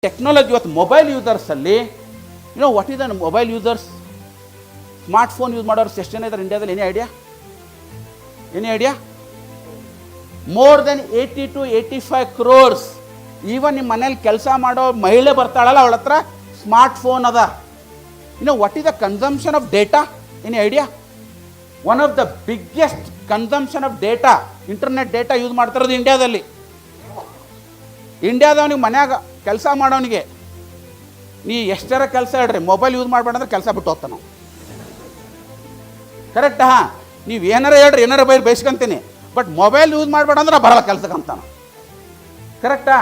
Technology ಇವತ್ತು mobile ಯೂಸರ್ಸಲ್ಲಿ what is the mobile users, smart phone use ಮಾಡೋರು ಎಷ್ಟು ಜನ ಇದ್ದಾರೆ ಇಂಡಿಯಾದಲ್ಲಿ? Any idea? More than 80 to 85 crores. Even ನಿಮ್ಮ ಮನೇಲಿ ಕೆಲಸ ಮಾಡೋ ಮಹಿಳೆ ಬರ್ತಾಳಲ್ಲ, ಅವಳ ಹತ್ರ ಸ್ಮಾರ್ಟ್ ಫೋನ್ ಅದ. What is the consumption of data? Any idea? One of the biggest consumption of data, internet data use ಮಾಡ್ತಿರೋದು ಇಂಡಿಯಾದಲ್ಲಿ. ಇಂಡಿಯಾದವನಿಗೆ ಮನ್ಯಾಗ ಕೆಲಸ ಮಾಡೋನಿಗೆ ನೀ ಎಷ್ಟರ ಕೆಲಸ ಹೇಳ್ರಿ, ಮೊಬೈಲ್ ಯೂಸ್ ಮಾಡ್ಬೇಡಂದ್ರೆ ಕೆಲಸ ಬಿಟ್ಟು ಹೋಗ್ತಾನೆ ನಾವು. ಕರೆಕ್ಟಾ? ನೀವು ಏನಾರ ಹೇಳ್ರಿ, ಏನಾರ ಬೈಸ್ಕೊಂತೀನಿ, ಬಟ್ ಮೊಬೈಲ್ ಯೂಸ್ ಮಾಡಬೇಡ ಅಂದ್ರೆ ಬರಲ್ಲ ಕೆಲಸಕ್ಕೆ ಅಂತಾನೆ. ಕರೆಕ್ಟಾ?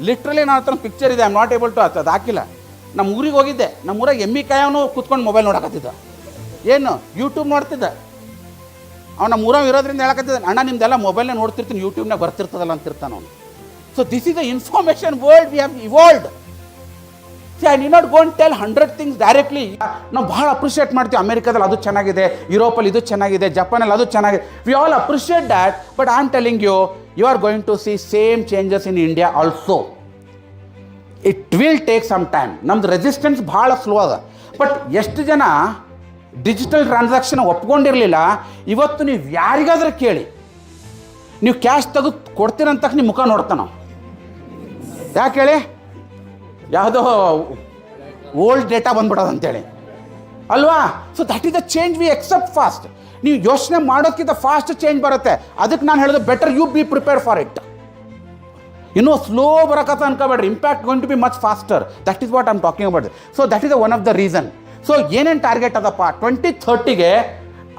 ಲಿಟ್ರಲಿ ನನ್ನ ಹತ್ರ ಪಿಕ್ಚರ್ ಇದೆ, I am not able to ಅದು ಹಾಕಿಲ್ಲ. ನಮ್ಮ ಊರಿಗೆ ಹೋಗಿದ್ದೆ, ನಮ್ಮ ಊರಾಗ ಎಮ್ಮಿ ಕಾಯವನು ಕೂತ್ಕೊಂಡು ಮೊಬೈಲ್ ನೋಡಕತ್ತಿದ್ದ. ಏನು ಯೂಟ್ಯೂಬ್ ನೋಡ್ತಿದ್ದ. ಅವ್ನು ನಮ್ಮ ಊರಾಗ ಇರೋದ್ರಿಂದ ಹೇಳಕತ್ತಿದ್ದ, ಅಣ್ಣ ನಿಮ್ದೆಲ್ಲ ಮೊಬೈಲ್ನೇ ನೋಡ್ತಿರ್ತೀನಿ, ಯೂಟ್ಯೂಬ್ನಾಗ ಬರ್ತಿರ್ತದಲ್ಲ ಅಂತಿರ್ತಾನೆ ಅವನು. So this is the information world we have evolved. I need not go and tell 100 things directly. ನಾವು ಭಾಳ ಅಪ್ರಿಷಿಯೇಟ್ ಮಾಡ್ತೀವಿ, ಅಮೆರಿಕಾದಲ್ಲಿ ಅದು ಚೆನ್ನಾಗಿದೆ, ಯುರೋಪಲ್ಲಿ ಇದು ಚೆನ್ನಾಗಿದೆ, ಜಪಾನಲ್ಲಿ ಅದು ಚೆನ್ನಾಗಿದೆ. We all appreciate that, but I am telling you, you are going to see same changes in India also. It will take some time. ನಮ್ದು ರೆಸಿಸ್ಟೆನ್ಸ್ ಭಾಳ ಸ್ಲೋ ಅದ. ಬಟ್ ಎಷ್ಟು ಜನ ಡಿಜಿಟಲ್ ಟ್ರಾನ್ಸಾಕ್ಷನ್ ಒಪ್ಕೊಂಡಿರಲಿಲ್ಲ, ಇವತ್ತು ನೀವು ಯಾರಿಗಾದ್ರೂ ಕೇಳಿ, ನೀವು ಕ್ಯಾಶ್ ತೆಗೆದು ಕೊಡ್ತೀರಂತ ನಿಮ್ಮ ಮುಖ ನೋಡ್ತಾನೆ. ಯಾಕೆ ಹೇಳಿ? ಯಾವುದೋ ಓಲ್ಡ್ ಡೇಟಾ ಬಂದ್ಬಿಡೋದು ಅಂತೇಳಿ ಅಲ್ವಾ? So that is the change we accept fast. ನೀವು ಯೋಚನೆ ಮಾಡೋಕ್ಕಿಂತ ಫಾಸ್ಟ್ ಚೇಂಜ್ ಬರುತ್ತೆ. ಅದಕ್ಕೆ ನಾನು ಹೇಳೋದು, better you be prepare for it. ಇನ್ನೂ ಸ್ಲೋ ಬರೋಕತ್ತ ಅನ್ಕೋಬೇಡ್ರಿ, impact going to be much faster. That is what I am talking about. So that is the one of the reason. So ಏನೇನು target ಅದಪ್ಪ? 2030ಗೆ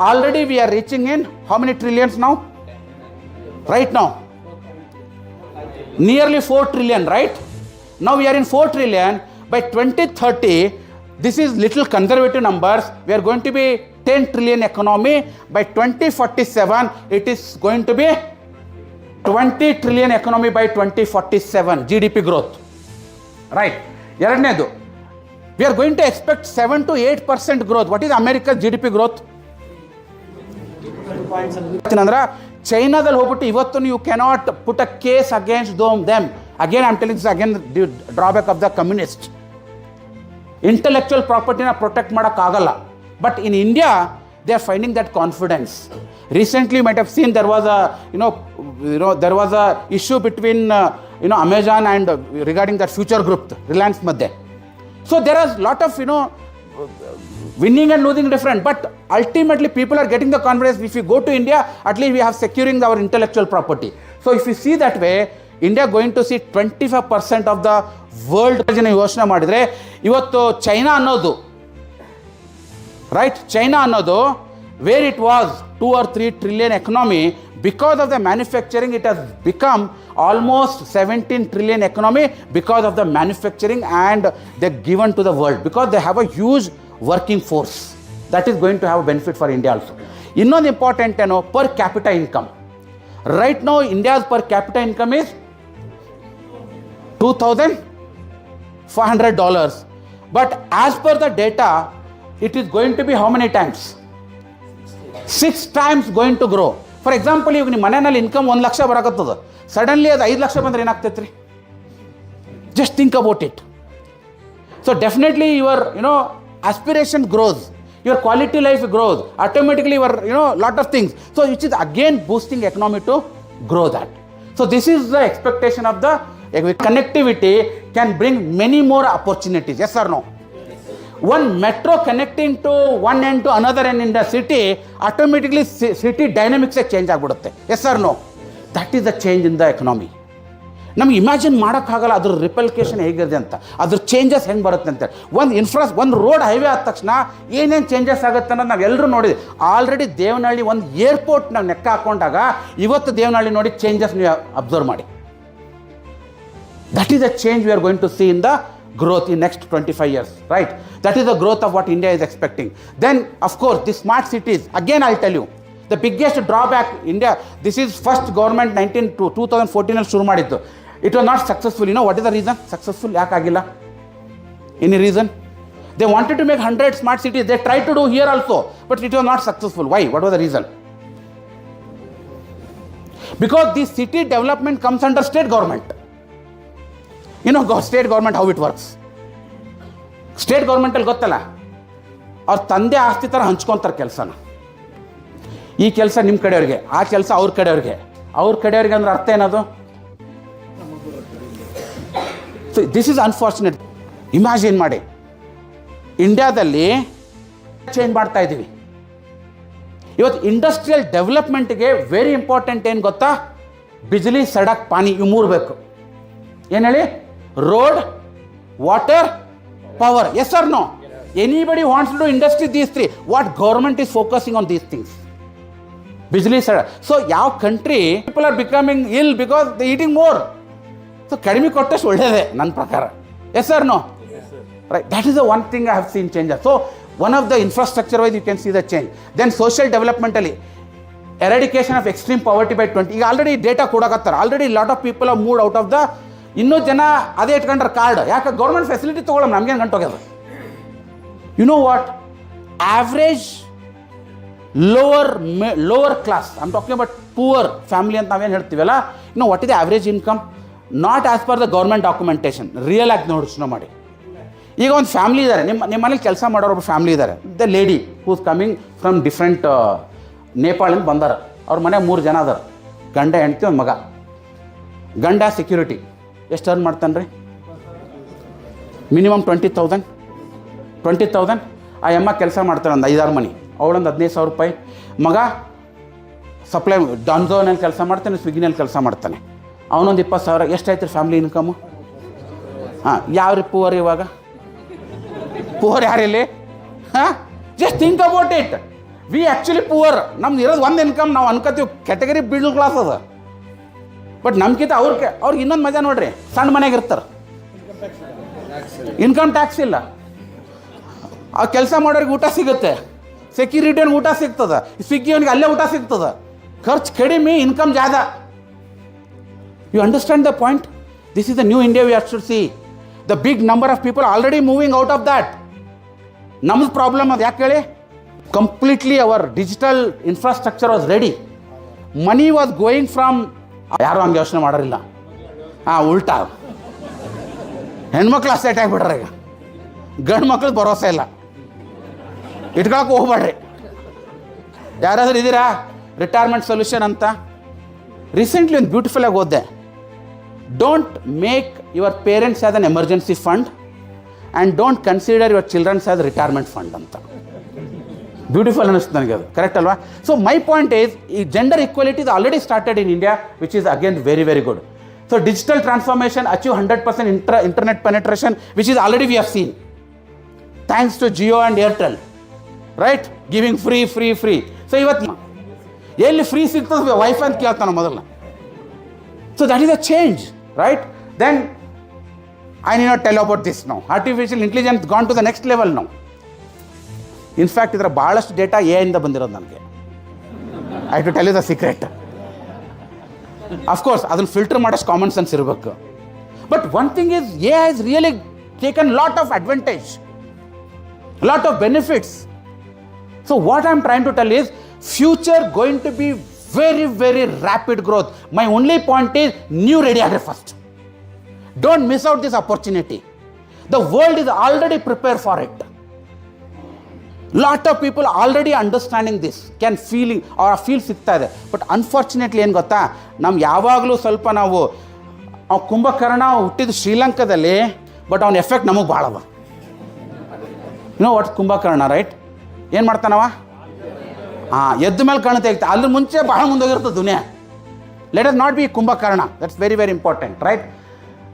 already we are reaching in how many trillions ನಾವು right ನಾವು? Nearly 4 trillion, right? Now we are in 4 trillion. By 2030, this is little conservative numbers, we are going to be 10 trillion economy. By 2047, it is going to be 20 trillion economy by 2047, GDP growth. Right? ಎರಡನೇದು, we are going to expect 7 to 8% growth. What is America's GDP growth? ಅಂದ್ರೆ ಚೈನಾದಲ್ಲಿ ಹೋಗ್ಬಿಟ್ಟು ಇವತ್ತು ನೀವು cannot put a case against them. Again I am telling this again the drawback of the communist. Intellectual ಪ್ರಾಪರ್ಟಿನ protect ಮಾಡೋಕ್ಕಾಗಲ್ಲ. But in India they are finding that confidence. Recently you might have seen there was a issue between Amazon and regarding that future group, Reliance madhe. So there is lot of winning and losing different, but ultimately people are getting the confidence. If we go to India, at least we have securing our intellectual property. So if you see that way, India going to see 25% of the world. ಯೋಚನೆ ಮಾಡಿದರೆ ಇವತ್ತು China ಅನ್ನೋದು, right, China ಅನ್ನೋದು where it was 2 or 3 trillion economy, because of the manufacturing it has become almost 17 trillion economy because of the manufacturing, and they're given to the world because they have a huge working force that is going to have a benefit for India also. Innondu important per capita income. Right now India's per capita income is $2,400, but as per the data it is going to be how many times? 6 times going to grow. For example, ಈಗ ನಿಮ್ಮ ಮನೆಯಲ್ಲಿ income 1 lakh ಬರಕತ್ತದ, suddenly ಅದು 5 ಲಕ್ಷ ಬಂದ್ರೆ ಏನಾಗ್ತೈತೆ ರೀ? Just think about it. So definitely your aspiration grows, your quality life grows, automatically your lot of things. So which is again boosting economy to grow that. So this is the expectation of the connectivity can bring many more opportunities. Yes or no? One metro connecting to one end to another end in the city, automatically city dynamics change ಆಗಿಬಿಡುತ್ತೆ. Yes or no? That is the change in the economy. ನಮ್ಗೆ imagine ಮಾಡೋಕ್ಕಾಗಲ್ಲ ಅದ್ರ ರಿಪಲ್ಕೇಶನ್ ಹೇಗಿದೆ ಅಂತ, ಅದ್ರ changes ಹೆಂಗೆ ಬರುತ್ತೆ ಅಂತ. ಒಂದು ರೋಡ್ ಹೈವೇ ಆದ ತಕ್ಷಣ ಏನೇನು ಚೇಂಜಸ್ ಆಗುತ್ತೆ ಅನ್ನೋದು ನಾವು ಎಲ್ಲರೂ ನೋಡಿದ್ವಿ. ಆಲ್ರೆಡಿ ದೇವನಹಳ್ಳಿ ಒಂದು ಏರ್ಪೋರ್ಟ್ ನಾವು ನೆಕ್ಕ ಹಾಕೊಂಡಾಗ ಇವತ್ತು ದೇವನಹಳ್ಳಿ ನೋಡಿ ಚೇಂಜಸ್ ನೀವು ಅಬ್ಸರ್ವ್ ಮಾಡಿ. That is the change we are going to see in the growth in next 25 years, right? That is the growth of what India is expecting. Then of course the smart cities, again I'll tell you, the biggest drawback India, this is first government 2014 ಅಲ್ಲಿ ಶುರು ಮಾಡಿದ್ದು. It was not successful. You know what is the reason? Successful ಯಾಕೆ ಆಗಿಲ್ಲ? Any reason? They wanted to make 100 smart cities. They tried to do here also, but it was not successful. Why? What was the reason? Because the city development comes under state government. State government how it works. State ಗೌರ್ಮೆಂಟಲ್ಲಿ ಗೊತ್ತಲ್ಲ, ಅವ್ರ ತಂದೆ ಆಸ್ತಿ ಥರ ಹಂಚ್ಕೊತಾರೆ ಕೆಲಸನ. ಈ ಕೆಲಸ ನಿಮ್ಮ ಕಡೆಯವ್ರಿಗೆ, ಆ ಕೆಲಸ ಅವ್ರ ಕಡೆಯವ್ರಿಗೆ. ಅವ್ರ ಕಡೆಯವ್ರಿಗೆ ಅಂದ್ರೆ ಅರ್ಥ ಏನದು? So this is unfortunate. Imagine ಮಾಡಿ, ಇಂಡಿಯಾದಲ್ಲಿ ಚೇಂಜ್ ಮಾಡ್ತಾ ಇದ್ದೀವಿ ಇವತ್ತು. ಇಂಡಸ್ಟ್ರಿಯಲ್ ಡೆವಲಪ್ಮೆಂಟ್ಗೆ ವೆರಿ ಇಂಪಾರ್ಟೆಂಟ್ ಏನು ಗೊತ್ತಾ? ಬಿಜ್ಲಿ, ಸಡಕ್, ಪಾನಿ, ಇವು 3 ಬೇಕು. ಏನು ಹೇಳಿ? Road, water, power. Yes or no? Anybody wants to do industry, these 3. What government is focusing on these things? Bijli, sir. So, ಯಾವ country people are becoming ill because they eating more. So, ಕಡಿಮೆ ಕೊಟ್ಟಷ್ಟು ಒಳ್ಳೆಯದೇ ನನ್ನ ಪ್ರಕಾರ. Yes or no? Yes, sir. Right. That is the one thing I have seen changes. So, one of the infrastructure wise you can see the change. Then social developmentally, eradication of extreme poverty by 20. ಈಗ already data ಕೊಡಕತ್ತಾರೆ. Already lot of people are moved out of the. ಇನ್ನೂ ಜನ ಅದೇ ಇಟ್ಕೊಂಡ್ರೆ card. ಯಾಕೆ? Government facility ತೊಗೊಳಮ್, ನಮ್ಗೇನು ಗಂಟೋಗ್ಯದ. You know what? Average lower class, I am talking about poor family ಅಂತ ನಾವೇನು ಹೇಳ್ತೀವಲ್ಲ, what is the average income? Not as per the government documentation, real ಆಗಿ ಯೋಚನೆ ಮಾಡಿ. ಈಗ ಒಂದು ಫ್ಯಾಮಿಲಿ ಇದ್ದಾರೆ, ನಿಮ್ಮ ಮನೇಲಿ ಕೆಲಸ ಮಾಡೋರು ಒಬ್ಬ ಫ್ಯಾಮಿಲಿ ಇದ್ದಾರೆ. The lady who's coming from different ನೇಪಾಳಿಂದ ಬಂದಾರ. ಅವ್ರ ಮನೆ 3 ಜನ ಅದಾರ, ಗಂಡ, ಹೆಂಡತಿ, ಒಂದು ಮಗ. ಗಂಡ ಸೆಕ್ಯೂರಿಟಿ ಎಷ್ಟು ಅರ್ನ್ ಮಾಡ್ತಾನೆ ರೀ? ಮಿನಿಮಮ್ 20,000. ಆ ಅಮ್ಮ ಕೆಲಸ ಮಾಡ್ತಾನೆ ಒಂದು 5-6 ಮನೆ, ಅವಳೊಂದು 15,000 ರೂಪಾಯಿ. ಮಗ ಸಪ್ಲೈ ಡಾನ್ಝೋನಲ್ಲಿ ಕೆಲಸ ಮಾಡ್ತಾನೆ, ಸ್ವಿಗ್ಗಿನಲ್ಲಿ ಕೆಲಸ ಮಾಡ್ತಾನೆ, ಅವನೊಂದು 20,000. ಎಷ್ಟಾಯ್ತು ರೀ ಫ್ಯಾಮಿಲಿ ಇನ್ಕಮು? ಹಾಂ, ಯಾವ್ರಿ ಪೂವರ್ ಇವಾಗ? ಪೂವರ್ ಯಾರಿಲ್ಲಿ? ಹಾಂ, just think about it. V actually poor. ನಮ್ದು ಇರೋದು ಒಂದು ಇನ್ಕಮ್. ನಾವು ಅನ್ಕೋತೀವಿ ಕ್ಯಾಟಗರಿ ಮಿಡಲ್ ಕ್ಲಾಸ್ ಅದ, ಬಟ್ ನಮ್ಗಿಂತ ಅವ್ರಿಗೆ ಇನ್ನೊಂದು ಮಜಾ ನೋಡ್ರಿ. ಸಣ್ಣ ಮನೆಗೆ ಇರ್ತಾರೆ, ಇನ್ಕಮ್ ಟ್ಯಾಕ್ಸ್ ಇಲ್ಲ. ಆ ಕೆಲಸ ಮಾಡೋರಿಗೆ ಊಟ ಸಿಗುತ್ತೆ, ಸೆಕ್ಯೂರಿಟಿಯವ್ನಿಗೆ ಊಟ ಸಿಗ್ತದೆ, ಸ್ವಿಗ್ಗಿಯವನಿಗೆ ಅಲ್ಲೇ ಊಟ ಸಿಗ್ತದೆ. ಖರ್ಚು ಕಡಿಮೆ, ಇನ್ಕಮ್ ಜಾದ. You understand the point? This is the new India we have to see. The big number of people already moving out of that. ನಮ್ದು ಪ್ರಾಬ್ಲಮ್ ಅದು. ಯಾಕೆ ಹೇಳಿ? Completely our digital infrastructure was ready. Money was going from. ಯಾರು ಹಂಗೆ ಯೋಚನೆ ಮಾಡೋರಿಲ್ಲ. ಉಲ್ಟಾ ಹೆಣ್ಮಕ್ಳು asset ಆಗಿಬಿಟ್ರೆ. ಈಗ ಗಂಡು ಮಕ್ಳದ್ದು ಭರೋಸೆ ಇಲ್ಲ, ಇಟ್ಕೊಳಕ್ಕೆ ಹೋಗ್ಬೇಡ್ರಿ. ಯಾರಾದ್ರೂ ಇದ್ದೀರಾ ರಿಟೈರ್ಮೆಂಟ್ ಸೊಲ್ಯೂಷನ್ ಅಂತ? ರೀಸೆಂಟ್ಲಿ ಒಂದು ಬ್ಯೂಟಿಫುಲ್ ಆಗಿ ಓದಿದೆ. Don't make your parents as an emergency fund and don't consider your childrens as retirement fund ಅಂತ. ಬ್ಯೂಟಿಫುಲ್ ಅನ್ನಿಸ್ತು ನನಗೆ ಅದು. ಕರೆಕ್ಟ್ ಅಲ್ವಾ? ಸೊ ಮೈ ಪಾಯಿಂಟ್ ಈಸ್, ಈ gender equality is already started in India, which is again very very good. So digital transformation achieve 100% internet penetration, which is already we have seen thanks to Jio and Airtel, right? Giving free. So ಇವತ್ತು ಎಲ್ಲಿ free ಸಿಗ್ತದೆ wifi ಅಂತ ಕೇಳ್ತಾನೆ ಮೊದಲು. So that is a change, right? Then I need not tell about this now. Artificial intelligence gone to the next level now. In fact ಇದರ ಭಾಳಷ್ಟು data ಎಯಿಂದ ಬಂದಿರೋದು ನನಗೆ. I to tell you the secret. Of course ಅದನ್ನು filter ಮಾಡೋಷ್ಟು common sense ಇರಬೇಕು. But one thing is, A has really taken lot of advantage, lot of benefits. So what I am trying to tell is, future going to be very very rapid growth. My only point is, ನೀವು ready ಆಗ್ರಿ first. Don't miss out this opportunity. The world is already prepare for it. Lot of people already understanding this, can feeling ಅವ್ರ feel ಸಿಗ್ತಾ ಇದೆ. But unfortunately ಏನು ಗೊತ್ತಾ, ನಮ್ಗೆ ಯಾವಾಗಲೂ ಸ್ವಲ್ಪ ನಾವು ಕುಂಭಕರ್ಣ ಹುಟ್ಟಿದ್ದು ಶ್ರೀಲಂಕಾದಲ್ಲಿ, ಬಟ್ ಅವನ ಎಫೆಕ್ಟ್ ನಮಗೆ ಭಾಳ ಅದ. What Kumbhakarna, right? ಏನು ಮಾಡ್ತಾನವ? ಎದ್ದ ಮೇಲೆ ಕಣ್ಣು ತೆಗಿತಾ. ಅದ್ರ ಮುಂಚೆ ಬಹಳ ಮುಂದೋಗಿರ್ತದೆ ದುನಿಯಾ. Let us not be Kumbhakarna. That's very very important, right?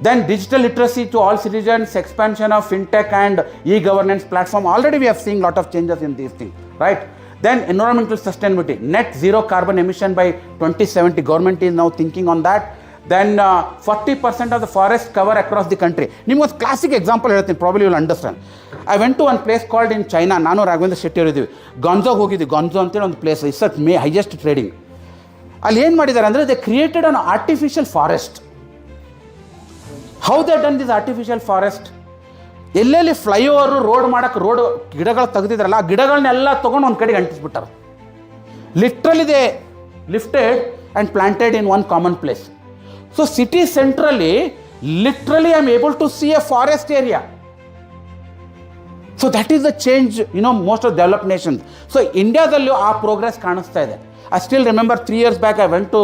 Then digital literacy to all citizens, expansion of fintech and e-governance platform. Already we have seen lot of changes in these things, right? Then environmental sustainability, net zero carbon emission by 2070. Government is now thinking on that. Then 40% of the forest cover across the country. ನಿಮ್ಗೊಂದು classic example ಹೇಳ್ತೀನಿ, probably will understand. I went to one place called in China. ನಾನು ರಾಘವೇಂದ್ರ ಶೆಟ್ಟಿ ಅವರಿದ್ದೀವಿ. ಗಾಂಜೋಗೆ ಹೋಗಿದ್ವಿ. Guangzhou ಅಂತೇಳಿ ಒಂದು place, it's at highest trading. ಅಲ್ಲಿ ಏನು ಮಾಡಿದ್ದಾರೆ ಅಂದರೆ, they created an artificial forest. How they done this artificial forest? ಎಲ್ಲೆಲ್ಲಿ ಫ್ಲೈಓವರು ರೋಡ್ ಮಾಡೋಕ್ಕೆ ಗಿಡಗಳು ತೆಗೆದಿದ್ರಲ್ಲ, ಆ ಗಿಡಗಳನ್ನೆಲ್ಲ ತೊಗೊಂಡು ಒಂದು ಕಡೆಗೆ ಅಂಟಿಸ್ಬಿಟ್ಟಾರೆ. Literally they lifted and planted in one common place. So city ಸೆಂಟ್ರಲ್ಲಿ Literally, I'm able to see a forest area. So that is the change, most of developed nations. So Indiaದಲ್ಲಿ ಆ ಪ್ರೋಗ್ರೆಸ್ ಕಾಣಿಸ್ತಾ ಇದೆ. I still remember 3 years back I went to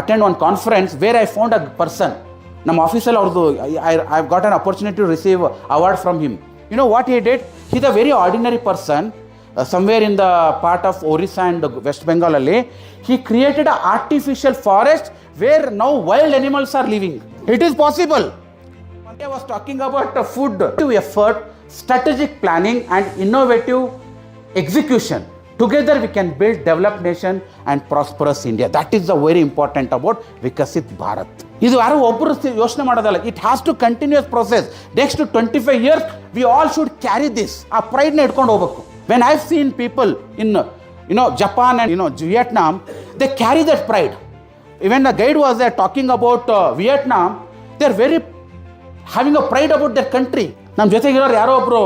attend one conference where I found a person. ನಮ್ಮ ಆಫೀಸಲ್ಲಿ ಅವ್ರದ್ದು I've got an opportunity to receive award from him. You know what he did? He's a very ordinary person. Somewhere in the part of Orissa and West Bengal ಅಲ್ಲಿ he created an artificial forest where now wild animals are living. It is possible. I was talking about food effort, strategic planning and innovative execution. Together we can build developed nation and prosperous India. That is the very important about Vikasit Bharat. ಇದು ಯಾರು ಒಬ್ಬರು ಯೋಚನೆ ಮಾಡೋದಲ್ಲ. It has to continuous process. Next to 25 years we all should carry this. ಆ ಪ್ರೈಡ್ನ ಇಟ್ಕೊಂಡು ಹೋಗಬೇಕು. When I've seen people in Japan and Vietnam, they carry that pride. Even the guide was there talking about Vietnam, they're very having a pride about their country. ನಮ್ಮ ಜೊತೆಗಿರೋರು ಯಾರೋ ಒಬ್ಬರು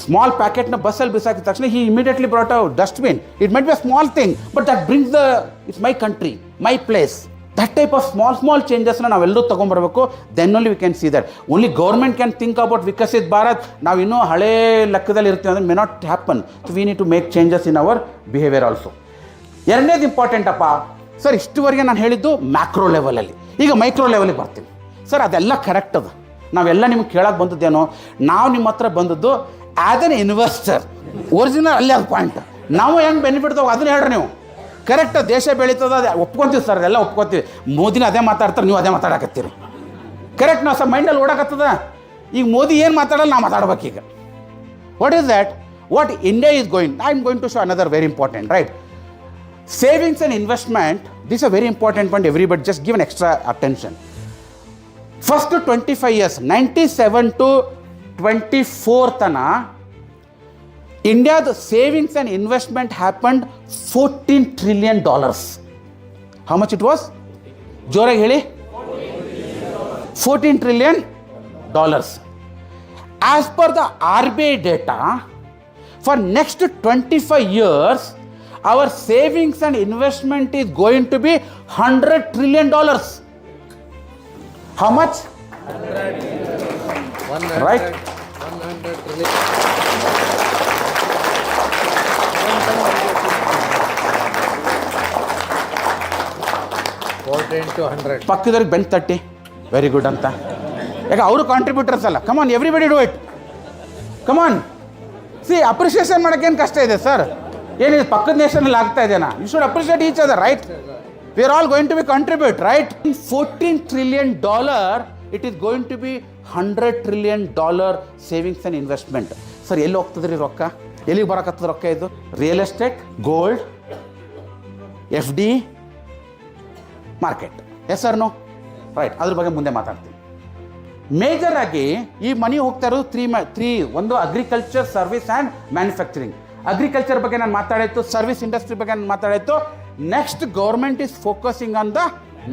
small ಪ್ಯಾಕೆಟ್ನ ಬಸ್ಸಲ್ಲಿ ಬಿಸಾಕಿದ ತಕ್ಷಣ he immediately brought a dustbin. It might be a small thing, but that brings it's my country, my place. That type of small changesನ ನಾವೆಲ್ಲರೂ ತೊಗೊಂಬರ್ಬೇಕು. Then only we can see that. Only government can think about Vikasit Bharat. ನಾವು ಇನ್ನೂ ಹಳೇ ಲೆಕ್ಕದಲ್ಲಿ ಇರ್ತೀವಿ ಅಂದರೆ may not happen. So we need to make changes in our behavior also. ಎರಡನೇದು important ಅಪ್ಪ sir. ಇಷ್ಟುವರೆಗೆ ನಾನು ಹೇಳಿದ್ದು ಮ್ಯಾಕ್ರೋ ಲೆವೆಲಲ್ಲಿ. ಈಗ ಮೈಕ್ರೋ ಲೆವೆಲಿಗೆ ಬರ್ತೀನಿ ಸರ್. ಅದೆಲ್ಲ ಕರೆಕ್ಟ್ ಅದು. ನಾವೆಲ್ಲ ನಿಮ್ಗೆ ಕೇಳಕ್ಕೆ ಬಂದದ್ದೇನೋ, ನಾವು ನಿಮ್ಮ ಹತ್ರ ಬಂದದ್ದು ಆ್ಯಸ್ ಎನ್ ಇನ್ವೆಸ್ಟರ್. ಒರಿಜಿನಲ್ ಅಲ್ಲಿ ಅದು ಪಾಯಿಂಟ್. ನಾವು ಹೆಂಗೆ ಬೆನಿಫಿಟ್ ತಗೋ ಅದನ್ನ ಹೇಳ್ರಿ ನೀವು. ಕರೆಕ್ಟ್ ದೇಶ ಬೆಳೀತದ ಅದೇ ಒಪ್ಕೊತೀವಿ ಸರ್, ಅದೆಲ್ಲ ಒಪ್ಕೊತೀವಿ. ಮೋದಿನ ಅದೇ ಮಾತಾಡ್ತಾರೆ, ನೀವು ಅದೇ ಮಾತಾಡಕತ್ತೀರಿ. ಕರೆಕ್ಟ್ ನಾವು ಸರ್ ಮೈಂಡಲ್ಲಿ ಓಡಾಕತ್ತದ. ಈಗ ಮೋದಿ ಏನು ಮಾತಾಡಲ್ಲ, ನಾವು ಮಾತಾಡ್ಬೇಕೀಗ. What is that? What India is going, I am going to show another very important, right? Savings and investment, this is a very important point. Everybody just give an extra attention. First 25 years, 97 to 24 tana, India's savings and investment happened $14 trillion. How much it was? Joragi heli? $14 trillion. As per the RBI data, for next 25 years, our savings and investment is going to be $100 trillion. How much? 100 trillion. Right? 100 trillion. 14 to 100. ಪಕ್ಕದವ್ರಿಗೆ bench ತಟ್ಟಿ very good ಅಂತ. ಯಾಕೆ ಅವರು contributors ಅಲ್ಲ. Come on everybody do it. Come on see appreciation ಮಾಡೋಕ್ಕೇನು ಕಷ್ಟ ಇದೆ sir? ಏನಿದೆ ಪಕ್ಕದ ನೇಷನಲ್ಲಿ ಆಗ್ತಾ ಇದೆನಾ? You should appreciate each other, right? We are all going to be contribute, right? $14 trillion, it is going to be $100 trillion savings and investment. Sir ಎಲ್ಲಿ ಹೋಗ್ತದೆ ರೀ ರೊಕ್ಕ? ಎಲ್ಲಿಗೆ ಬರೋಕತ್ತದ ರೊಕ್ಕ? ಇದು real estate, gold, FD, market. S sir no? Right, ಅದ್ರ ಬಗ್ಗೆ ಮುಂದೆ ಮಾತಾಡ್ತೀನಿ. ಮೇಜರ್ ಆಗಿ ಈ ಮನಿ ಹೋಗ್ತಾ ಇರೋದು ತ್ರೀ. ಒಂದು agriculture, service and manufacturing. Agriculture ಬಗ್ಗೆ ನಾನು ಮಾತಾಡಿತ್ತು, ಸರ್ವಿಸ್ ಇಂಡಸ್ಟ್ರಿ ಬಗ್ಗೆ ನಾನು ಮಾತಾಡಿತ್ತು. Next government is focusing on the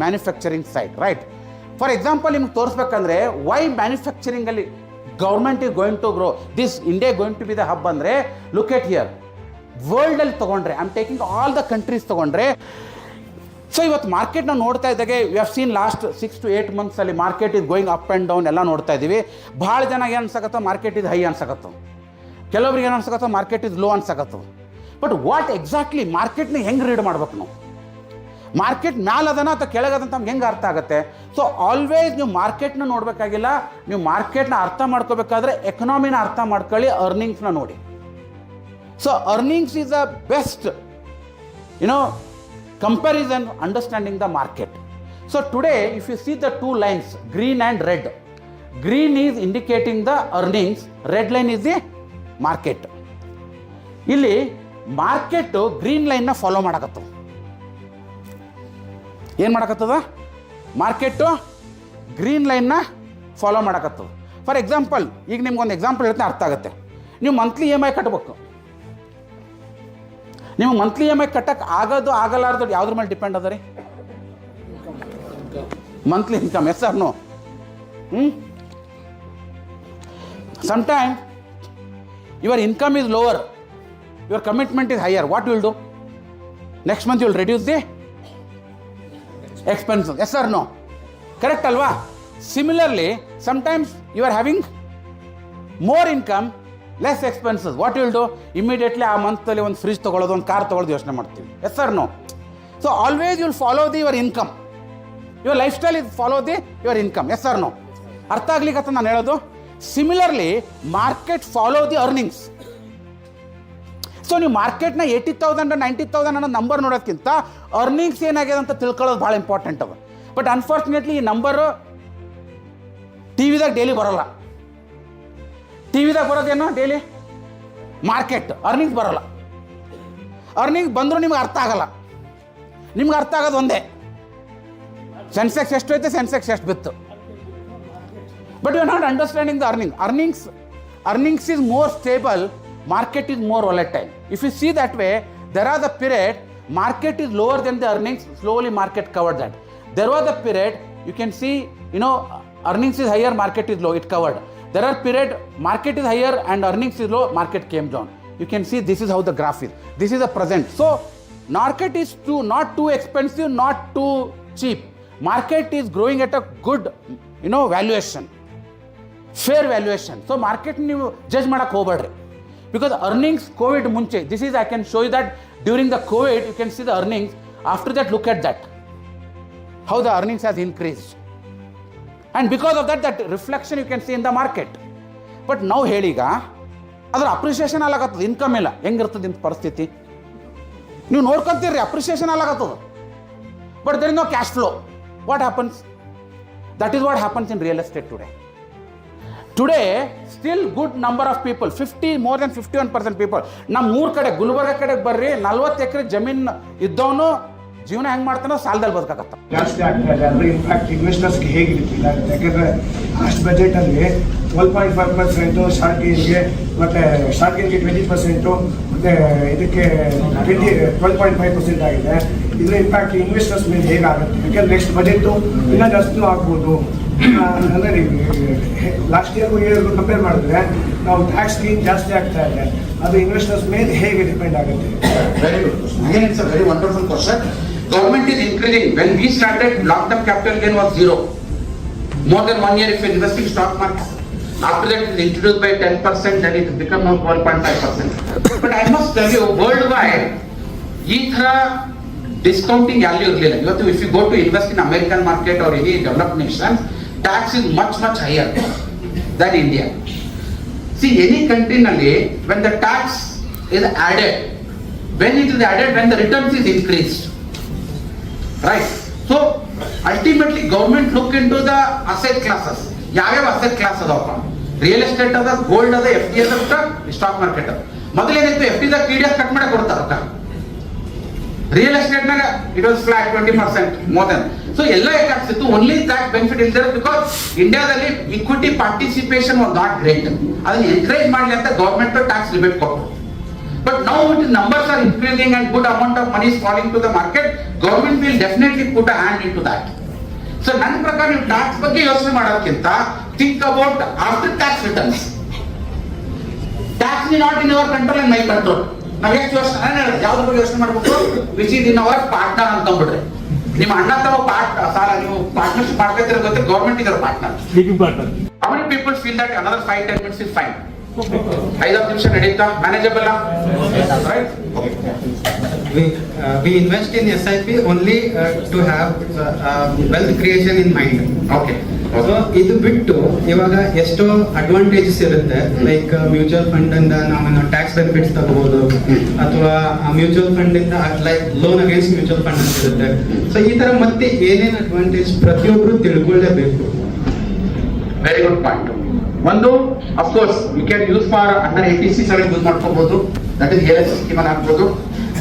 manufacturing side, right? For example ನಿಮ್ಗೆ ತೋರಿಸ್ಬೇಕಂದ್ರೆ ವೈ ಮ್ಯಾನುಫ್ಯಾಕ್ಚರಿಂಗಲ್ಲಿ government is going to grow, this India going to be the hub ಅಂದರೆ, ಲುಕ್ ಎಟ್ ಹಿಯರ್. ವರ್ಲ್ಡಲ್ಲಿ ತೊಗೊಂಡ್ರೆ, I am taking all the countries ತೊಗೊಂಡ್ರೆ, so ಇವತ್ತು ಮಾರ್ಕೆಟ್ನ ನೋಡ್ತಾ ಇದ್ದಾಗೆ we have seen last 6 to 8 ಮಂತ್ಸಲ್ಲಿ market is going up and down ಎಲ್ಲ ನೋಡ್ತಾ ಇದ್ದೀವಿ. ಭಾಳ ಜನ ಏನು ಅನ್ಸಕತ್ತೋ ಮಾರ್ಕೆಟ್ ಇದು ಹೈ ಅನ್ಸಕತ್ತೋ, ಕೆಲವ್ರಿಗೆ ಏನು ಅನ್ಸಕತ್ತೋ ಮಾರ್ಕೆಟ್ ಇಸ್ ಲೋ ಅನ್ಸಕತ್ತೋ. ಬಟ್ ವಾಟ್ ಎಕ್ಸಾಕ್ಟ್ಲಿ ಮಾರ್ಕೆಟ್ನ ಹೆಂಗೆ ರೀಡ್ ಮಾಡ್ಬೇಕು ನಾವು? ಮಾರ್ಕೆಟ್ ಮ್ಯಾಲದನ ಅಥವಾ ಕೆಳಗದಂತ ನಮ್ಗೆ ಹೆಂಗೆ ಅರ್ಥ ಆಗುತ್ತೆ? ಸೊ ಆಲ್ವೇಸ್ ನೀವು ಮಾರ್ಕೆಟ್ನ ನೋಡಬೇಕಾಗಿಲ್ಲ, ನೀವು ಮಾರ್ಕೆಟ್ನ ಅರ್ಥ ಮಾಡ್ಕೋಬೇಕಾದ್ರೆ ಎಕನಾಮಿನ ಅರ್ಥ ಮಾಡ್ಕೊಳ್ಳಿ, ಅರ್ನಿಂಗ್ಸ್ನ ನೋಡಿ. So earnings is the best comparison understanding the market. So today if you see the two lines, green and red, green is indicating the earnings, red line is the market. ಇಲ್ಲಿ market green ಲೈನ್ನ follow ಮಾಡಕತ್ತದ. ಏನು ಮಾಡಕತ್ತದ? Market green ಲೈನ್ನ follow ಮಾಡಕತ್ತದ. For example, ಈಗ ನಿಮ್ಗೊಂದು example ಹೇಳ್ತೀನಿ, ಅರ್ಥ ಆಗುತ್ತೆ. ನೀವು ಮಂತ್ಲಿ EMI ಕಟ್ಟಬೇಕು. ನೀವು ಮಂತ್ಲಿ EMI ಕಟ್ಟಕ್ಕೆ ಆಗೋದು ಆಗಲಾರ್ದು ಯಾವುದ್ರ ಮೇಲೆ ಡಿಪೆಂಡ್ ಅದ ರೀ? Monthly income. Yes or no? Sometime your income is lower, your commitment is higher. What will do? Next month you will reduce the expenses. Yes or no? Correct ಅಲ್ವಾ? Similarly, sometimes you are having more income, less expenses. What you will do? Immediately ಆ ಮಂತಲ್ಲಿ ಒಂದು fridge ತೊಗೊಳ್ಳೋದು, ಒಂದು car ತೊಗೊಳ್ಳೋದು ಯೋಚನೆ ಮಾಡ್ತೀವಿ. Yes sir no? So always you will follow your income. Your lifestyle is follow your income. Yes sir no? ಅರ್ಥ ಆಗ್ಲಿಕ್ಕೆ ನಾನು ಹೇಳೋದು. Similarly market follow the earnings. So ನೀವು ಮಾರ್ಕೆಟ್ನ 80,000 90,000 ಅನ್ನೋ ನಂಬರ್ ನೋಡೋದಕ್ಕಿಂತ ಅರ್ನಿಂಗ್ಸ್ ಏನಾಗಿದೆ ಅಂತ ತಿಳ್ಕೊಳ್ಳೋದು ಭಾಳ ಇಂಪಾರ್ಟೆಂಟ್ ಅವ. ಬಟ್ ಅನ್ಫಾರ್ಚುನೇಟ್ಲಿ ಈ ನಂಬರು ಟಿ ವಿದಾಗ ಡೈಲಿ ಬರೋಲ್ಲ. ಟಿ ವಿದಾಗ ಬರೋದೇನೋ ಡೈಲಿ ಮಾರ್ಕೆಟ್, ಅರ್ನಿಂಗ್ಸ್ ಬರೋಲ್ಲ. ಅರ್ನಿಂಗ್ಸ್ ಬಂದರೂ ನಿಮ್ಗೆ ಅರ್ಥ ಆಗಲ್ಲ. ನಿಮ್ಗೆ ಅರ್ಥ ಆಗೋದು ಒಂದೇ, ಸೆನ್ಸೆಕ್ಸ್ ಎಷ್ಟು ಐತೆ, ಸೆನ್ಸೆಕ್ಸ್ ಎಷ್ಟು ಬಿತ್ತು. But you are not understanding the earnings is more stable, market is more volatile. If you see that way, there are the period market is lower than the earnings, slowly market covered that. There was a period you can see, earnings is higher, market is low, it covered. There are period market is higher and earnings is low, market came down. You can see this is how the graph is. This is the present. So market is not too expensive, not too cheap. Market is growing at a good valuation, fair valuation. So market ನೀವು judge ಮಾಡಕ್ಕೆ ಹೋಗಬೇಡ್ರಿ. Because earnings COVID ಮುಂಚೆ, this is I can show you that during the COVID you can see the earnings. After that look at that, how the earnings has increased, and because of that reflection you can see in the market. But now ಹೇಳಿಗ ಅದರ appreciation ಆಗತ್ತದ, income ಇಲ್ಲ. ಹೆಂಗಿರ್ತದೆ ಇಂಥ ಪರಿಸ್ಥಿತಿ ನೀವು ನೋಡ್ಕೊಂತೀರಿ, appreciation ಆಗತ್ತದ, but there is no cash flow. What happens? That is what happens in real estate today. Still good number of people, more than 51% people. ನಮ್ಮ ಊರ ಕಡೆ ಗುಲ್ಬರ್ಗ ಕಡೆಗೆ ಬರ್ರಿ, 40 ಎಕರೆ ಜಮೀನು ಇದ್ದವನು ಜೀವನ ಹೆಂಗೆ ಮಾಡ್ತಾನೋ ಸಾಲದಲ್ಲಿ ಬದುಕಾಗತ್ತ. ಜಾಸ್ತಿ ಆಗ್ತಾ ಇದೆ. ಅದರ ಇಂಪ್ಯಾಕ್ಟ್ ಇನ್ವೆಸ್ಟರ್ಸ್ಗೆ ಹೇಗೆ ರೀತಿಲ್ಲ. ಯಾಕಂದರೆ ಲಾಸ್ಟ್ ಬಜೆಟಲ್ಲಿ 12.5% ಶಾರ್ಟ್ಗೇನ್ಗೆ, ಮತ್ತು ಶಾರ್ಟ್ಗೇನ್ಗೆ 20%, ಮತ್ತು ಇದಕ್ಕೆ 12.5% ಆಗಿದೆ. ಇದರ ಇಂಪ್ಯಾಕ್ಟ್ ಇನ್ವೆಸ್ಟರ್ಸ್ ಮೇಲೆ ಹೇಗಾಗುತ್ತೆ? ಯಾಕೆಂದರೆ ನೆಕ್ಸ್ಟ್ ಬಜೆಟು ಇನ್ನೂ ಜಾಸ್ತಿನೂ ಆಗ್ಬೋದು. ಅಂದರೆ ಲಾಸ್ಟ್ ಇಯರ್ಗೂ ಕಂಪೇರ್ ಮಾಡಿದ್ರೆ ನಾವು ಟ್ಯಾಕ್ಸ್ ಸ್ಕೀಮ್ ಜಾಸ್ತಿ ಆಗ್ತಾ ಇದೆ, ಅದು ಇನ್ವೆಸ್ಟರ್ಸ್ ಮೇಲೆ ಹೇಗೆ ಡಿಪೆಂಡ್ ಆಗುತ್ತೆ? Very good. Again it's a very wonderful question. Government is increasing. When we started, long-term capital gain was 0. More than 1 year if you are investing stock market. After that it is introduced by 10%, then it become now 12.5%. But I must tell you, worldwide, ಈ ಥರ discounting value ಇರಲಿಲ್ಲ. ಇವತ್ತು if you go to invest in American market or any developed nation, tax is much higher than India. See, any country nalli, when the tax is added, when it is added, when the returns is increased, right? So ultimately government look into the asset classes. ಯಾವ್ಯಾವ asset class ಅದಪ್ಪ? Real estate ಅದ, gold ಅದ, FD ಅದ, stock market ಅದ. ಮೊದಲೇನಿತ್ತು, FD ದಾಗ TDS cut ಮಾಡಿ ಕೊಡ್ತಾರ. Real estate ನಾಗ it was flat 20% more than. So ಎಲ್ಲ ಟ್ಯಾಕ್ಸ್ ಇತ್ತು, ಓನ್ಲಿ ಟ್ಯಾಕ್ಸ್ ಬೆನಿಫಿಟ್ ಇಲ್ದಿರ. ಬಿಕಾಸ್ ಇಂಡಿಯಾದಲ್ಲಿ equity participation was not great. ಅದನ್ನ ಎನ್ಕರೇಜ್ ಮಾಡಲಿ ಅಂತ ಗವರ್ಮೆಂಟ್ ಟ್ಯಾಕ್ಸ್ ರಿಬೇಟ್ ಕೊಟ್ಟರು. But now it is numbers are increasing and good amount of money is falling to the market. Government will definitely put a hand into that. So ನನ್ನ ಪ್ರಕಾರ ನೀವು tax ಬಗ್ಗೆ ಯೋಚನೆ ಮಾಡೋದಕ್ಕಿಂತ think about after tax returns. Tax is not in your control and my control. ನಾವು ಎಷ್ಟು ಯೋಚನೆ ಯಾವ್ದ್ರ ಬಗ್ಗೆ ಯೋಚನೆ ಮಾಡಬೇಕು? Which is in our partner ಅಂತಂದ್ಬಿಡ್ರಿ. ನಿಮ್ಮ ಅಣ್ಣ ತಮ್ಮ ನೀವು ಪಾರ್ಟ್ನರ್ಶಿಪ್ ಮಾಡ್ಕೊತಿರೋ ಗೊತ್ತೆ, ಗೌರ್ಮೆಂಟ್ ಇದರ partner. How many people feel that another 5-10 minutes is fine? 5 ನಿಮಿಷ ನಡೆಯುತ್ತಾ? Manageable? Right. We invest in SIP only to have wealth creation in mind. Okay. So ಇದು ಬಿಟ್ಟು ಇವಾಗ ಎಷ್ಟೋ ಅಡ್ವಾಂಟೇಜಸ್ ಇರುತ್ತೆ. ಲೈಕ್ ಮ್ಯೂಚುವಲ್ ಫಂಡ್ ಇಂದ ನಾವು ಟ್ಯಾಕ್ಸ್ ಬೆನಿಫಿಟ್ಸ್ ತಗೋಬಹುದು, ಅಥವಾ ಮ್ಯೂಚುವಲ್ ಫಂಡ್ ಇಂದ like loan against mutual fund ಅಂತ ಇರುತ್ತೆ. ಸೊ ಈ ತರ ಮತ್ತೆ ಏನೇನು ಅಡ್ವಾಂಟೇಜ್ ಪ್ರತಿಯೊಬ್ರು ತಿಳ್ಕೊಳ್ಳೇಬೇಕು. Very good point. ಒಂದು of course you can use for under 86 use ಮಾಡ್ಕೋಬಹುದು. ದಟ್ ಇಸ್ LIC ಸ್ಕೀಮ್ ಹಾಕ್ಬೋದು.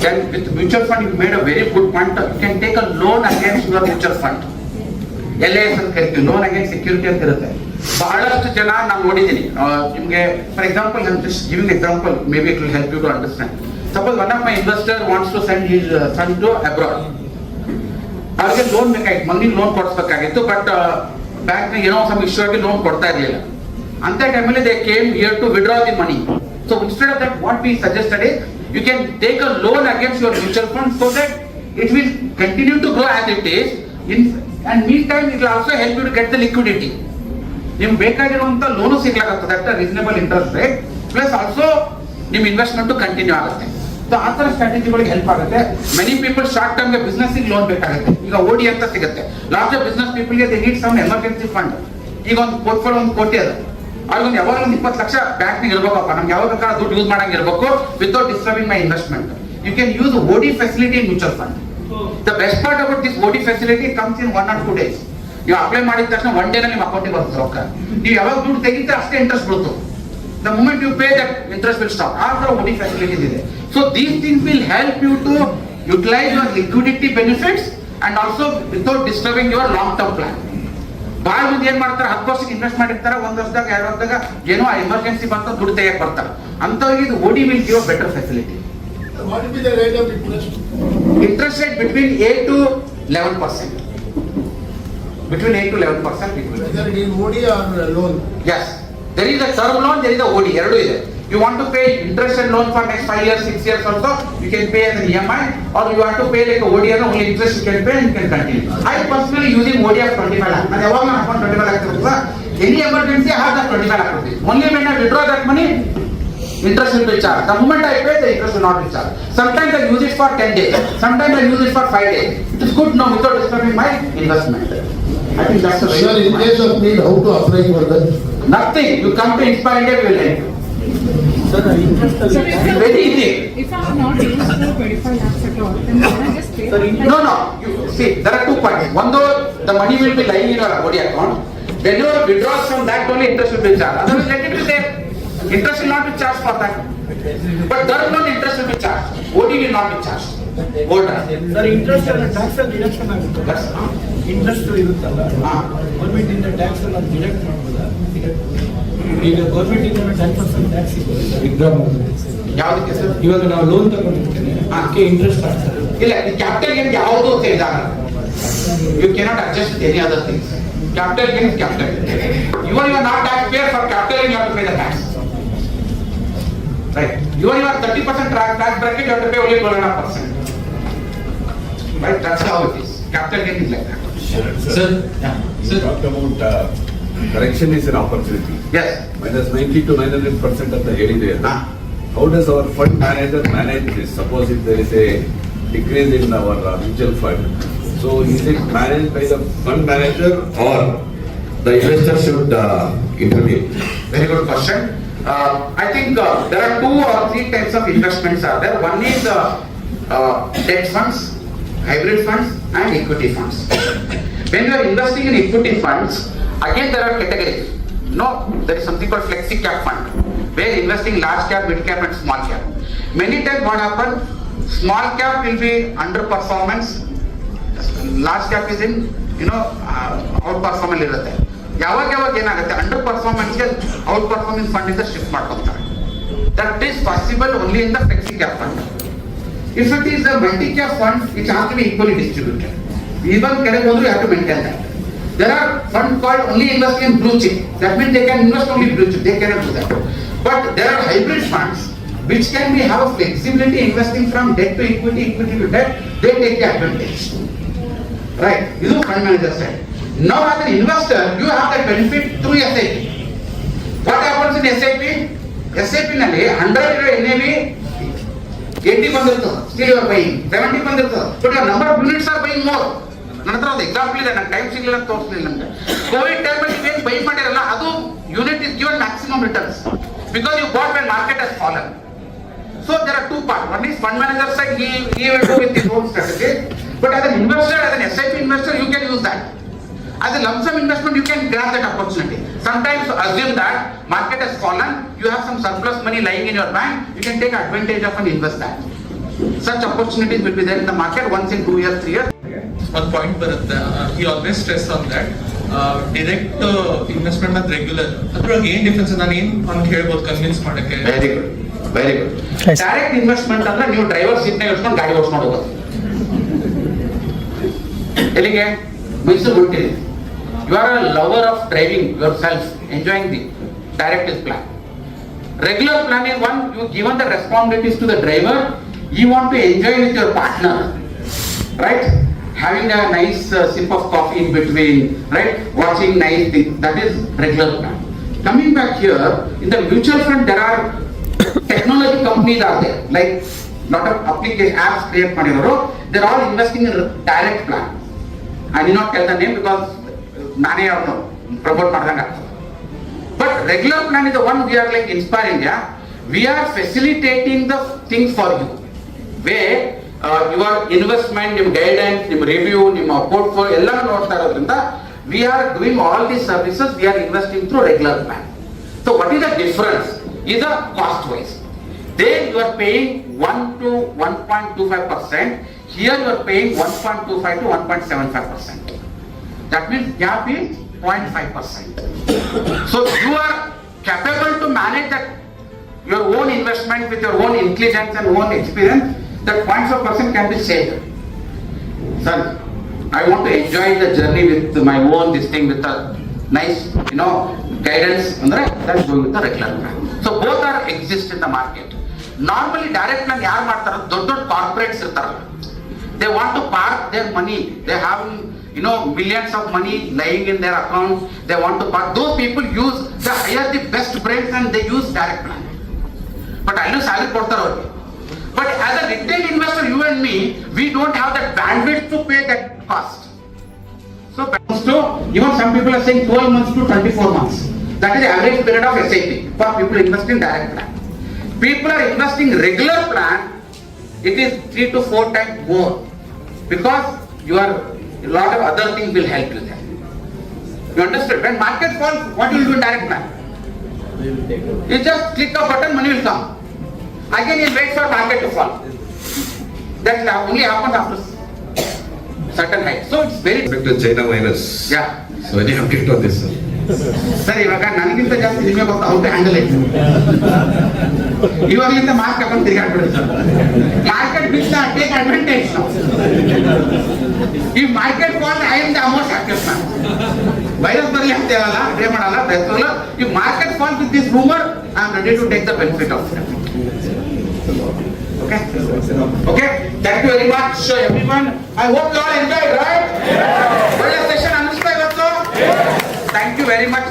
Then with mutual fund you made a very good point. You can take a loan against your mutual fund. LIS ಅಂತ ಕರಿತೀವಿ, loan against security ಅಂತ ಇರುತ್ತೆ. ಬಹಳಷ್ಟು ಜನ ನಾನು ನೋಡಿದ್ದೀನಿ. ನಿಮಗೆ for example I am just giving example, may be it will help you to understand. Suppose one of my investor wants to send his son to abroad. ಅವ್ರಿಗೆ ಲೋನ್ ಬೇಕಾಗಿತ್ತು, ಮಂದಿಗೆ ಲೋನ್ ಕೊಡಿಸ್ಬೇಕಾಗಿತ್ತು. ಬಟ್ ಬ್ಯಾಂಕ್ ಏನೋ some issue ಆಗಿ ಲೋನ್ ಕೊಡ್ತಾ ಇರಲಿಲ್ಲ. ಅಂತ ಟೈಮಲ್ಲಿ they came here to withdraw the money. So instead of that what we suggested is you can take a loan against your mutual fund so that it will continue to grow as it is. and meantime it will also help you to get the liquidity. ನಿಮ್ಗೆ ಬೇಕಾಗಿರುವಂಥ loan ಸಿಗ್ಲಾಗತ್ತದೆ at reasonable interest rate, plus also ನಿಮ್ಮ investment continue ಆಗುತ್ತೆ. So ಆ ಥರ ಸ್ಟ್ರಾಟಜಿಗಳಿಗೆ help ಆಗುತ್ತೆ. Many people short ಟರ್ಮ್ಗೆ ಬಿಸ್ನೆಸ್ಸಿಗೆ ಲೋನ್ ಬೇಕಾಗುತ್ತೆ. ಈಗ ಓಡಿ ಅಂತ ಸಿಗುತ್ತೆ. ಲಾಸ್ಟ್ ಬಿಸ್ನೆಸ್ ಪೀಪಲ್ಗೆ they need some emergency fund. ಈಗ ಒಂದು ಪೋರ್ಟ್ಫೋಲಿಯೋ 1 ಕೋಟಿ ಅದ, ಅವ್ರಿಗೊಂದು ಯಾವಾಗ ಒಂದು 20 ಲಕ್ಷ ಬ್ಯಾಂಕ್ನಿಗೆ ಇರ್ಬೇಕಪ್ಪ, ನಮ್ಗೆ ಯಾವಾಗ ಬೇಕಾದ್ರೆ ದುಡ್ಡು ಯೂಸ್ ಮಾಡಂಗೆ ಇರಬೇಕು without disturbing my investment. You can use OD facility in mutual fund. The best part about this OD facility comes in 1 or 2 days. ನೀವು ಅಪ್ಲೈ ಮಾಡಿದ ತಕ್ಷಣ 1 day ನಿಮ್ಮ ಅಕೌಂಟಿಗೆ ಬರುತ್ತೆ ರೊಕ್ಕ. ನೀವು ಯಾವಾಗ ದುಡ್ಡು ತೆಗಿತೀರ ಅಷ್ಟೇ ಇಂಟ್ರೆಸ್ಟ್ ಬರುತ್ತೆ. The moment you pay, that interest will stop. All the OD facilities ಇದೆ. So these things will help you to utilize your liquidity benefits and also without disturbing your long-term plan. ಭಾಳ ಮಂದಿ ಏನ್ ಮಾಡ್ತಾರೆ, 10 ವರ್ಷಕ್ಕೆ invest ಮಾಡಿರ್ತಾರೆ, 1 ವರ್ಷದಾಗ 2 ವರ್ಷದಾಗ ಏನೋ ಎಮರ್ಜೆನ್ಸಿ ಬಂತ ದುಡ್ಡು ತೆಗಿಯಕ್ಕೆ ಬರ್ತಾರೆ. ಅಂಥವ್ರಿಗೆ ಇದು OD will give a better facility. What will be the rate of interest? Interest rate between 8 to 11%. Between 8 to 11% it will be. Whether it is OD or loan? Yes. There is a term loan, there is a OD, ಎರಡು ಇದೆ. You want to pay interest and loan for next 5 years, 6 years also, you can pay as an EMI, or you want to pay like a OD and only interest you can pay and you can continue. I personally using OD of 25 lakh. ನಾನು ಯಾವಾಗ ನನ್ನ account 25 lakh ಇರುತ್ತಲ್ಲ, any emergency I have that 25 lakh rupees. Only when I withdraw that money, interest will be charged. The moment I pay, the interest will not be charged. Sometimes I use it for 10 days, sometimes I use it for 5 days. It is good now without disturbing my investment. I think that's the Sir, in case of need, how to apply for that? Nothing. You come to Inspire India, we will help you. Sir, interest It's very easy. If I have not used the 25 lakhs at all, then can I just pay? No. You see, there are 2 points. One, though, the money will be lying in your OD account. When you withdraw from that, only interest will be charged. Otherwise, let it be there. Interest will not be charged for that. But there no interest will be charged. OD will not be charged. Sir interest ಅಲ್ಲ tax ಅಲ್ಲಿ deduction ಆಗುತ್ತೆ. Interest ಇರುತ್ತಲ್ಲ, government ಇಂದ tax ಎಲ್ಲ deduct ಮಾಡ್ಬೋದಾ? ಈಗ government ಇಂದ 10% tax withdraw ಮಾಡ್ಬೋದು. ಯಾವುದಕ್ಕೆ ಸರ್? ಇವಾಗ ನಾವು ಲೋನ್ ತಗೊಂಡಿರ್ತೀವಿ, ಅದಕ್ಕೆ ಇಂಟ್ರೆಸ್ಟ್ ಆಗ್ತದೆ. ಇಲ್ಲ, ಈ ಕ್ಯಾಪಿಟಲ್ ಗೇನ್ ಯಾವುದು ತೆಗೆದಾಗ you cannot adjust with any other things. Capital gain is capital. Even you are not tax payer for capital gain, you have to pay the tax. Right. Even you are 30% tax bracket, you have to pay only 12.5%. Right. That's how it is. Capital gain is like that. Sir, Yeah. you talked about correction is an opportunity. Yes. Minus 90 to 900% of the area. How does our fund manager manage this? Suppose if there is a decrease in our mutual fund, so is it managed by the fund manager or the investor should intervene? Very good question. I think there are 2 or 3 types of investments are there. One is debt funds, hybrid funds, and equity funds. When you are investing in equity funds, again there are categories. No, there is something called flexi cap fund, where investing large cap, mid cap, and small cap. Many times what happens, small cap will be underperformance, large cap is in outperformance ಇರುತ್ತೆ. ಯಾವಾಗ ಏನಾಗುತ್ತೆ, ಅಂಡರ್ ಪರ್ಫಾರ್ಮೆನ್ಸ್ಗೆ outperformance fund ಇಂದ shift ಮಾಡ್ಕೊತಾರೆ. That is possible only in the flexi cap fund. If it is a multi cap fund, it has to be equally distributed. Even ಕೆಳಗೆ ಹೋದ್ರು you have to maintain that. There are fund called only invest in blue chip. That means they can invest only blue chip, they can do that. But there are hybrid funds which can be have a flexibility investing from debt to equity, equity to debt. They take the advantage. Right. This is fund manager side. Now as an investor, you have that benefit through SIP. What happens in SIP? SIP ನಲ್ಲಿ 100 ಇರೋ NAV 80 ಬಂದಿರ್ತದೆ, still you are buying. 70 ಬಂದಿರ್ತದೆ, but your number of units are buying more. ನನ್ನ ಹತ್ರ ಒಂದು example ಇದೆ, ನನ್ನ time ಸಿಗಲಿಲ್ಲ ಅಂತ ತೋರಿಸಲಿಲ್ಲ ನಮಗೆ. ಕೋವಿಡ್ ಟೈಮಲ್ಲಿ ನೀವೇನು ಬೈ ಮಾಡಿರಲ್ಲ, ಅದು unit is given maximum returns because you bought when market has fallen. So there are 2 parts. One is fund manager side, he will do with his own strategy. But as an investor, as an SIP investor, you can use that. As a lump sum investment, you can grab that opportunity. Sometimes assume that market has fallen, you have some surplus money lying in your bank, you can take advantage of and invest that. Such opportunities will be there in the market once in 2 years, 3 years. ಒಂದು point ಬರುತ್ತೆ, he always stress on that. Direct investment ಮತ್ತು regular ಅದ್ರೊಳಗೆ ಏನ್ difference, ನಾನು ಏನ್ ಅಂತ ಹೇಳ್ಬೋದು convince ಮಾಡಕ್ಕೆ? Very good, very good. Direct investment ಅಂದ್ರೆ ನೀವು ಡ್ರೈವರ್ ಸೀಟ್ನಾಗ ಇಟ್ಕೊಂಡು ಗಾಡಿ ಓಡಿಸ್ಕೊಂಡು ಹೋಗೋದು. ಎಲ್ಲಿಗೆ? Mysuru ಹೊಂಟಿದೆ. You are a lover of driving yourself, enjoying the direct plan. Regular plan is one, you given the responsibilities to the driver, you want to enjoy with your partner, right? having a nice sip of coffee in between, right? Watching nice things. That is regular plan. Coming back here, in the mutual fund, there are technology companies are there, like lot of application apps create ಮಾಡಿರೋರು. They're all investing in direct plan. I will not tell the name because ನಾನೇ ಅವ್ರನ್ನು promote ಮಾಡ್ದಂಗೆ ಆಗ್ತದೆ. But regular plan is the one we are like Inspire India. We are facilitating the things for you. Where your investment, your guidance, your review, your portfolio, ಎಲ್ಲ ನೋಡ್ತಾ ಇರೋದ್ರಿಂದ we are doing all these services. We are investing through regular plan. So what is the difference? Is the cost wise. There you are paying 1 to 1.25%. Here you are paying 1.25 to 1.75%. That means gap is 0.5%. So you are capable to manage that your own investment with your own intelligence and own experience. That 0.5% can be saved. Sir, I want to enjoy the journey with my own this thing with a nice, guidance. That's going with the regular plan. So both are exist in the market. Normally direct plan yaar ಮಾಡ್ತಾರ ದೊಡ್ಡ corporates ಇರ್ತಾರಲ್ಲ. They want to park their money. They have millions of money lying in their account. They want to park. Those people hire the best brains and they use direct plan. But I know salary ಕೊಡ್ತಾರ ಅವ್ರಿಗೆ. But as a retail investor, you and me, we don't have that bandwidth to pay that cost. So even some people are saying 12 months to 24 months. That is the average period of SIP for people investing in direct plan. People are investing regular plan, it is 3 to 4 times more because a lot of other things will help you there. You understand? When market falls, what will you do in direct plan? You just click a button, money will come. Again you wait for market to fall. That only happens after certain height. So it's very Respect to China virus. Yeah. So any update on this, sir? Sir ಇವಾಗ ನನಗಿಂತ ಜಾಸ್ತಿ ನಿಮಗೆ ಗೊತ್ತು out handle ಐತಿ. ಇವಾಗಲಿಂದ mark ಹಾಕೊಂಡು ತಿರುಗಾಡ್ಬಿಡುತ್ತೆ sir. Market ಬಿಟ್ಟ ಟೇಕ್ ಅಡ್ವಾಂಟೇಜ್. ಈ market fall I am the most happiest man. Virus ಬರಲಿ ಅಂತ ಹೇಳಲ್ಲ, ಡೇ ಮಾಡಲ್ಲ, ಬೆಸ್ತಲ್ಲ. ಈ market fall with this rumour I am ready to take the benefit of it. Okay, thank you very much everyone. I hope you all enjoyed, right? ಒಳ್ಳೆ session ಅನ್ನಿಸ್ತಾ ಇವತ್ತು. Thank you very much.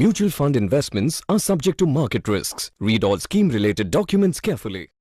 Mutual fund investments are subject to market risks. Read all scheme-related documents carefully.